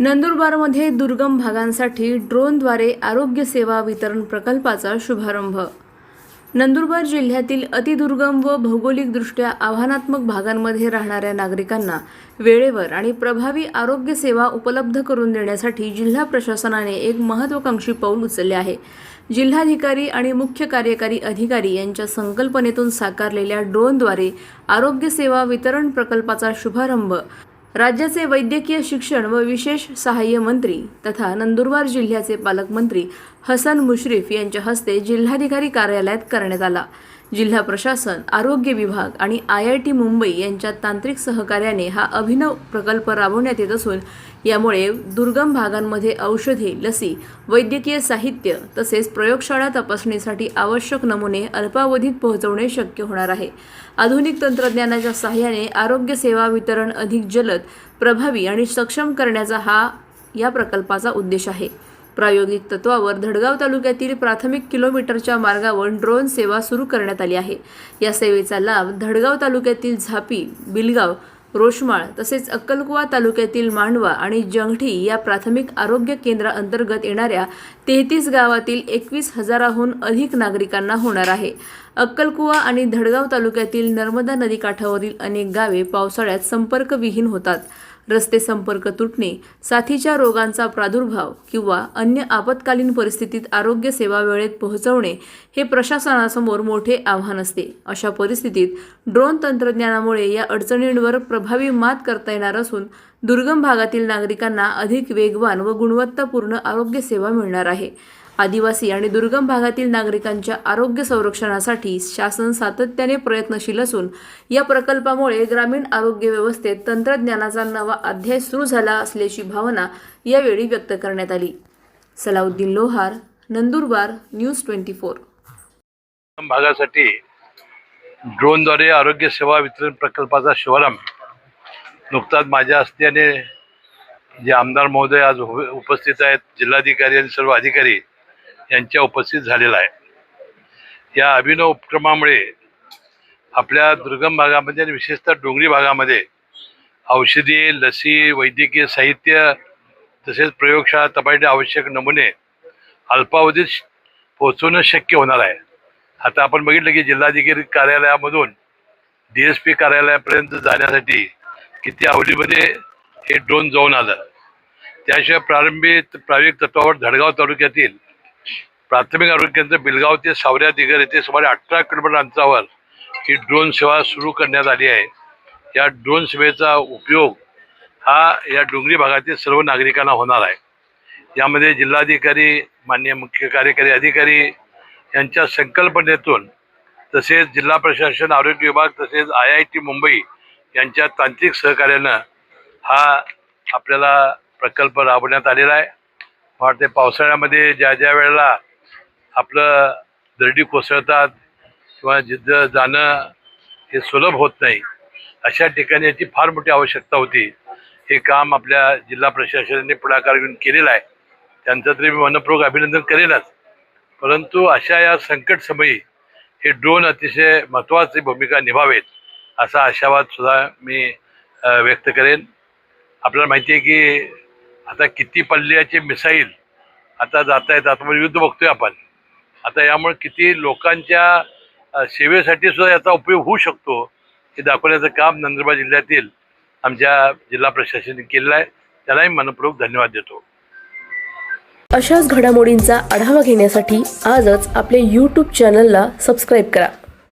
नंदुरबारमध्ये दुर्गम भागांसाठी ड्रोनद्वारे आरोग्य सेवा वितरण प्रकल्पाचा शुभारंभ। नंदुरबार जिल्ह्यातील अतिदुर्गम व भौगोलिकदृष्ट्या आव्हानात्मक भागांमध्ये राहणाऱ्या नागरिकांना वेळेवर आणि प्रभावी आरोग्य सेवा उपलब्ध करून देण्यासाठी जिल्हा प्रशासनाने एक महत्त्वाकांक्षी पाऊल उचलले आहे। जिल्हाधिकारी आणि मुख्य कार्यकारी अधिकारी यांच्या संकल्पनेतून साकारलेल्या ड्रोनद्वारे आरोग्य सेवा वितरण प्रकल्पाचा शुभारंभ राज्याचे वैद्यकीय शिक्षण व विशेष सहाय्य मंत्री तथा नंदुरबार जिल्ह्याचे पालकमंत्री हसन मुश्रीफ यांच्या हस्ते जिल्हाधिकारी कार्यालयात करण्यात आला। जिल्हा प्रशासन, आरोग्य विभाग आणि IIT मुंबई यांच्या तांत्रिक सहकार्याने हा अभिनव प्रकल्प राबवण्यात येत असून यामुळे दुर्गम भागांमध्ये औषधे, लसी, वैद्यकीय साहित्य तसेच प्रयोगशाळा तपासणीसाठी आवश्यक नमुने अल्पावधीत पोहोचवणे शक्य होणार आहे। आधुनिक तंत्रज्ञानाच्या सहाय्याने आरोग्य सेवा वितरण अधिक जलद, प्रभावी आणि सक्षम करण्याचा हा या प्रकल्पाचा उद्देश आहे। प्रायोगिक तत्वावर धडगाव तालुक्यातील प्राथमिक किलोमीटरच्या मार्गावर ड्रोन सेवा सुरू करण्यात आली आहे। या सेवेचा लाभ धडगाव तालुक्यातील झापी, बिलगाव, रोशमाळ तसेच अक्कलकुवा तालुक्यातील मांडवा आणि जंगठी या प्राथमिक आरोग्य केंद्राअंतर्गत येणाऱ्या 33 गावातील 21,000हून अधिक नागरिकांना होणार आहे। अक्कलकुवा आणि धडगाव तालुक्यातील नर्मदा नदीकाठावरील अनेक गावे पावसाळ्यात संपर्कविहीन होतात। रस्ते संपर्क तुटणे, साथीच्या रोगांचा प्रादुर्भाव किंवा अन्य आपत्कालीन परिस्थितीत आरोग्य सेवा वेळेत पोहोचवणे हे प्रशासनासमोर मोठे आव्हान असते। अशा परिस्थितीत ड्रोन तंत्रज्ञानामुळे या अडचणींवर प्रभावी मात करता येणार असून दुर्गम भागातील नागरिकांना अधिक वेगवान व गुणवत्तापूर्ण आरोग्य सेवा मिळणार आहे। आदिवासी आणि दुर्गम भागातील नागरिकांच्या आरोग्य संरक्षणासाठी शासन सातत्याने प्रयत्नशील असून या प्रकल्पामुळे ग्रामीण आरोग्य व्यवस्थेत तंत्रज्ञानाचा नवा अध्याय सुरू झाला असल्याची भावना यावेळी व्यक्त करण्यात आली। सलाउद्दीन लोहार, नंदुरबार, न्यूज 24। भागासाठी ड्रोनद्वारे आरोग्य सेवा वितरण प्रकल्पाचा शुभारंभ नुकताच माझ्या हस्ते जे आमदार महोदय आज उपस्थित आहेत, जिल्हाधिकारी आणि सर्व अधिकारी यांच्या उपस्थित झालेला आहे। या अभिनव उपक्रमामुळे आपल्या दुर्गम भागामध्ये आणि विशेषतः डोंगरी भागामध्ये औषधी, लसी, वैद्यकीय साहित्य तसेच प्रयोगशाळा तपासणी आवश्यक नमुने अल्पावधीत पोहोचवणं शक्य होणार आहे। आता आपण बघितलं की जिल्हाधिकारी कार्यालयामधून DSP कार्यालयापर्यंत जाण्यासाठी किती अवधीमध्ये हे ड्रोन जाऊन आलं। त्याशिवाय प्रायोगिक तत्वावर धडगाव तालुक्यातील प्राथमिक आरोग्य केंद्र बिलगाव ते सावऱ्या दिगर येथे सुमारे 18 किलोमीटर अंतरावर ही ड्रोन सेवा सुरू करण्यात आली आहे। या ड्रोन सेवेचा उपयोग हा या डोंगरी भागातील सर्व नागरिकांना होणार आहे। यामध्ये जिल्हाधिकारी, माननीय मुख्य कार्यकारी अधिकारी यांच्या संकल्पनेतून तसेच जिल्हा प्रशासन, आरोग्य विभाग तसेच IIT मुंबई यांच्या तांत्रिक सहकार्यानं हा आपल्याला प्रकल्प राबवण्यात आलेला आहे। वाटते पावसाळ्यामध्ये ज्या वेळेला आपलं दरडी कोसळतात किंवा जिथं जाणं हे सुलभ होत नाही, अशा ठिकाणी याची फार मोठी आवश्यकता होती। हे काम आपल्या जिल्हा प्रशासनाने पुढाकार घेऊन केलेलं आहे, त्यांचं तरी मी मनपूर्वक अभिनंदन करेनच। परंतु अशा या संकट समयी हे ड्रोन अतिशय महत्त्वाची भूमिका निभावेत असा आशावाद सुद्धा मी व्यक्त करेन। आपल्याला माहिती आहे की आता किती पल्ल्याचे मिसाईल आता जात आहेत, आता युद्ध बघतोय आपण। आता यामुळे किती लोकांच्या सेवेसाठी सुद्धा याचा उपयोग होऊ शकतो हे दाखवण्याचं काम नंदुरबार जिल्ह्यातील आमच्या जिल्हा प्रशासनाने केलेलं आहे, त्यालाही मनपूर्वक धन्यवाद देतो। अशाच घडामोडींचा आढावा घेण्यासाठी आजच आपल्या YouTube चॅनलला सबस्क्राईब करा।